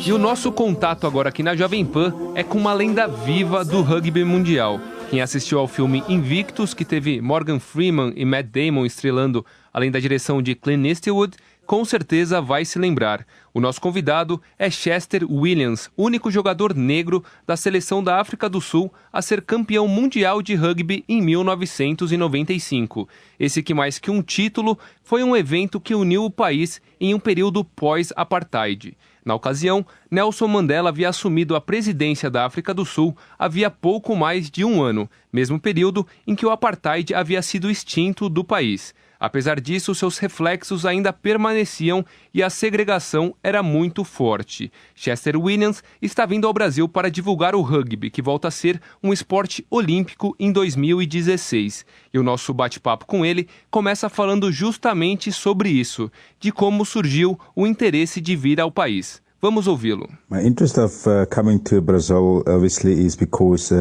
E o nosso contato agora aqui na Jovem Pan é com uma lenda viva do rugby mundial. Quem assistiu ao filme Invictus, que teve Morgan Freeman e Matt Damon estrelando, além da direção de Clint Eastwood, com certeza vai se lembrar. O nosso convidado é Chester Williams, único jogador negro da seleção da África do Sul a ser campeão mundial de rugby em 1995. Esse que mais que um título, foi um evento que uniu o país em um período pós-apartheid. Na ocasião, Nelson Mandela havia assumido a presidência da África do Sul havia pouco mais de um ano, mesmo período em que o apartheid havia sido extinto do país. Apesar disso, seus reflexos ainda permaneciam e a segregação era muito forte. Chester Williams está vindo ao Brasil para divulgar o rugby, que volta a ser um esporte olímpico em 2016. E o nosso bate-papo com ele começa falando justamente sobre isso, de como surgiu o interesse de vir ao país. Vamos ouvi-lo. My interest of coming to Brazil obviously is because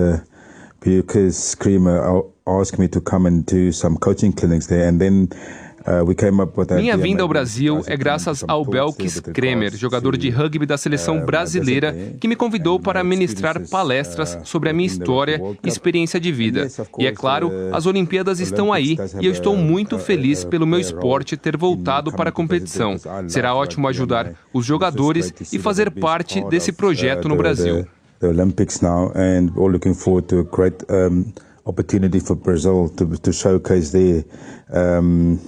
Creamer asked me to come and do some coaching clinics there, and then we came up with Minha vinda ao Brasil é graças ao Belkis Creamer, jogador de rugby da seleção brasileira, que me convidou para ministrar palestras sobre a minha história e experiência de vida. E é claro, as Olimpíadas estão aí e eu estou muito feliz pelo meu esporte ter voltado para a competição. Será ótimo ajudar os jogadores e fazer parte desse projeto no Brasil. The Olympics now, and we're looking forward to a great opportunity for Brazil to showcase their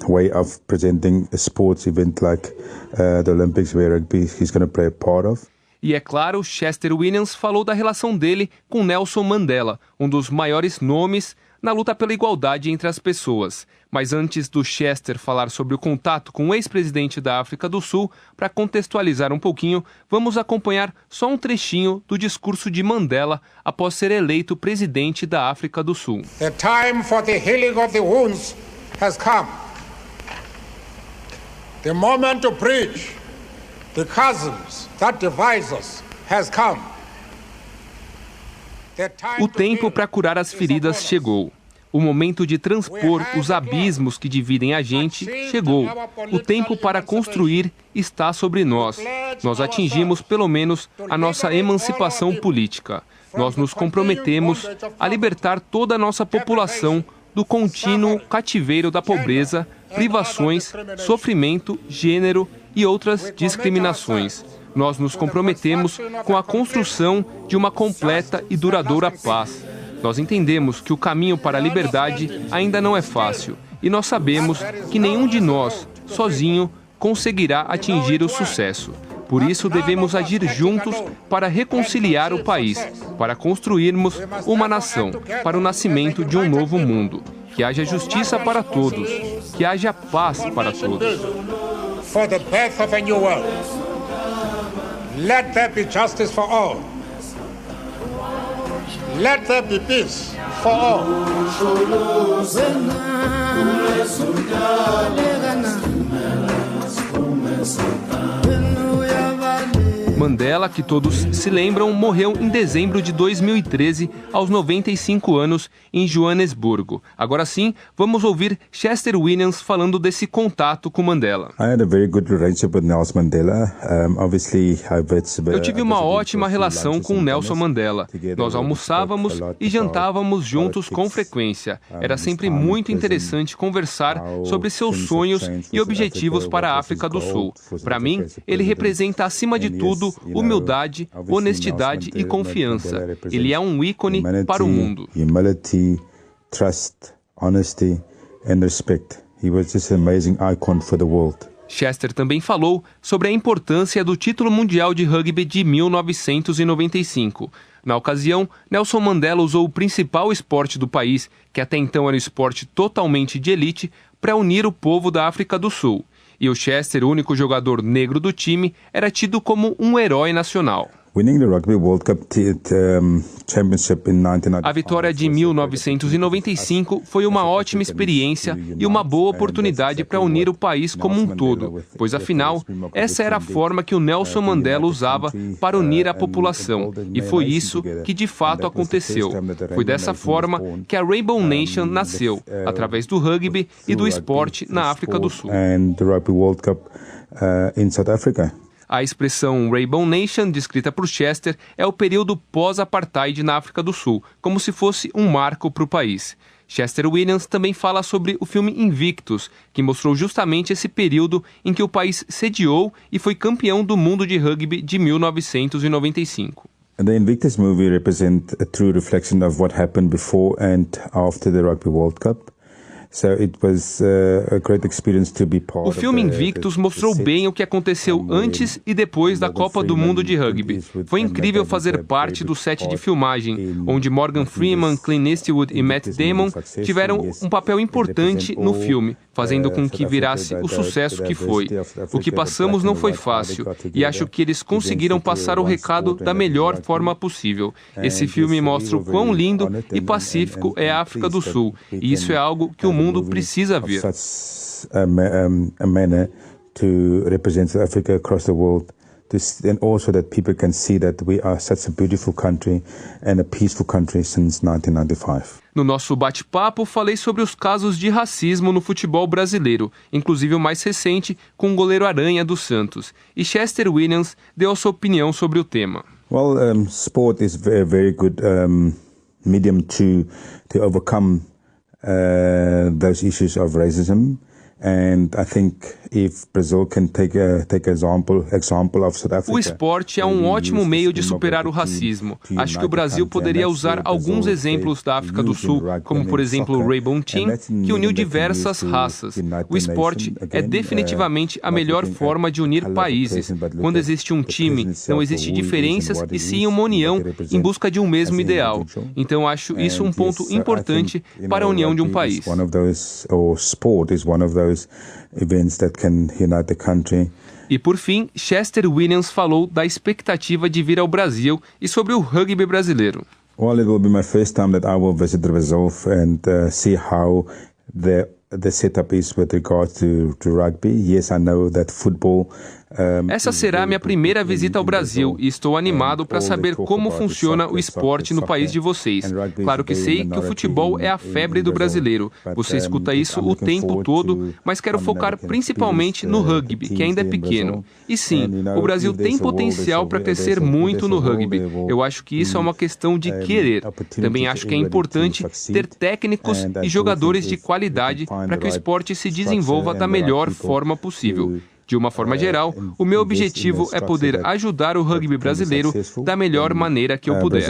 way of presenting a sports event like the Olympics, where rugby is going to play a part of. E é claro, Chester Williams falou da relação dele com Nelson Mandela, um dos maiores nomes na luta pela igualdade entre as pessoas. Mas antes do Chester falar sobre o contato com o ex-presidente da África do Sul, para contextualizar um pouquinho, vamos acompanhar só um trechinho do discurso de Mandela após ser eleito presidente da África do Sul. The time for the healing of the wounds has come. The moment to bridge the chasms that divide us has come. O tempo para curar as feridas chegou. O momento de transpor os abismos que dividem a gente chegou. O tempo para construir está sobre nós. Nós atingimos pelo menos a nossa emancipação política. Nós nos comprometemos a libertar toda a nossa população do contínuo cativeiro da pobreza, privações, sofrimento, gênero e outras discriminações. Nós nos comprometemos com a construção de uma completa e duradoura paz. Nós entendemos que o caminho para a liberdade ainda não é fácil e nós sabemos que nenhum de nós, sozinho, conseguirá atingir o sucesso. Por isso, devemos agir juntos para reconciliar o país, para construirmos uma nação, para o nascimento de um novo mundo. Que haja justiça para todos, que haja paz para todos. For the birth of a new world. Let there be justice for all. Let there be peace for all. Mandela, que todos se lembram, morreu em dezembro de 2013, aos 95 anos, em Joanesburgo. Agora sim, vamos ouvir Chester Williams falando desse contato com Mandela. Eu tive uma ótima relação com Nelson Mandela. Nós almoçávamos e jantávamos juntos com frequência. Era sempre muito interessante conversar sobre seus sonhos e objetivos para a África do Sul. Para mim, ele representa, acima de tudo, humildade, honestidade e confiança. Ele é um ícone para o mundo. Humility, trust, honesty and respect. He was just an amazing icon for the world. Chester também falou sobre a importância do título mundial de rugby de 1995. Na ocasião, Nelson Mandela usou o principal esporte do país, que até então era um esporte totalmente de elite, para unir o povo da África do Sul. E o Chester, o único jogador negro do time, era tido como um herói nacional. Winning the Rugby World Cup Championship in 1995. A vitória de 1995 foi uma ótima experiência e uma boa oportunidade para unir o país como um todo, pois afinal, essa era a forma que o Nelson Mandela usava para unir a população, e foi isso que de fato aconteceu. Foi dessa forma que a Rainbow Nation nasceu, através do rugby e do esporte na África do Sul. And the Rugby World Cup in South Africa. A expressão Rainbow Nation, descrita por Chester, é o período pós-apartheid na África do Sul, como se fosse um marco para o país. Chester Williams também fala sobre o filme Invictus, que mostrou justamente esse período em que o país sediou e foi campeão do mundo de rugby de 1995. The Invictus movie represents a true reflection of what happened before and after the Rugby World Cup. So it was a great experience to be part O filme Invictus mostrou bem o que aconteceu antes e depois da Copa do Mundo de Rugby. Foi incrível fazer parte do set de filmagem, onde Morgan Freeman, Clint Eastwood e Matt Damon tiveram um papel importante no filme, fazendo com que virasse o sucesso que foi. O que passamos não foi fácil, e acho que eles conseguiram passar o recado da melhor forma possível. Esse filme mostra o quão lindo e pacífico é a África do Sul, e isso é algo que o mundo precisa ver. A manner to represent Africa across the world, and also that people can see that we are such a beautiful country and a peaceful country since 1995. No nosso bate-papo, falei sobre os casos de racismo no futebol brasileiro, inclusive o mais recente com o goleiro Aranha dos Santos. E Chester Williams deu a sua opinião sobre o tema. Well, sport is a very good medium to overcome those issues of racism, and I think if Brazil can take example of South Africa. O esporte é um ótimo meio de superar o racismo. Acho que o Brasil poderia usar alguns exemplos da África do Sul, como por exemplo o Rainbow Team, que uniu diversas raças. O esporte é definitivamente a melhor forma de unir países. Quando existe um time, não existe diferenças e sim uma união em busca de um mesmo ideal. Então acho isso um ponto importante para a união de um país. Sport is one of those events that can unite the country. E por fim, Chester Williams falou da expectativa de vir ao Brasil e sobre o rugby brasileiro. Well, it will be my first time that I will visit Brazil and see how the setup is with regard to rugby. Yes, I know that football. Essa será a minha primeira visita ao Brasil e estou animado para saber como funciona o esporte no país de vocês. Claro que sei que o futebol é a febre do brasileiro. Você escuta isso o tempo todo, mas quero focar principalmente no rugby, que ainda é pequeno. E sim, o Brasil tem potencial para crescer muito no rugby. Eu acho que isso é uma questão de querer. Também acho que é importante ter técnicos e jogadores de qualidade para que o esporte se desenvolva da melhor forma possível. De uma forma geral, o meu objetivo é poder ajudar o rugby brasileiro da melhor maneira que eu puder.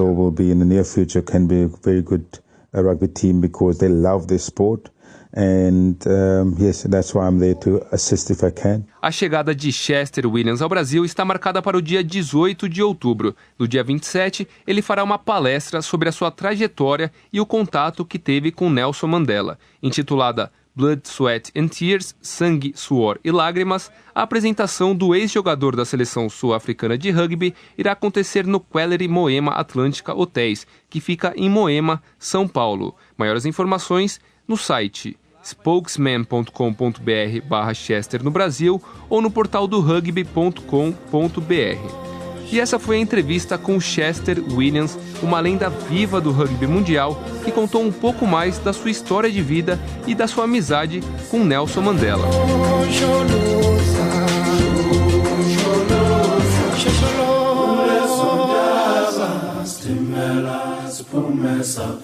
A chegada de Chester Williams ao Brasil está marcada para o dia 18 de outubro. No dia 27, ele fará uma palestra sobre a sua trajetória e o contato que teve com Nelson Mandela, intitulada Blood, Sweat and Tears, Sangue, Suor e Lágrimas. A apresentação do ex-jogador da seleção sul-africana de rugby irá acontecer no Quellery Moema Atlântica Hotéis, que fica em Moema, São Paulo. Maiores informações no site spokesman.com.br/Chester no Brasil ou no portal do rugby.com.br. E essa foi a entrevista com Chester Williams, uma lenda viva do rugby mundial, que contou um pouco mais da sua história de vida e da sua amizade com Nelson Mandela. Promessa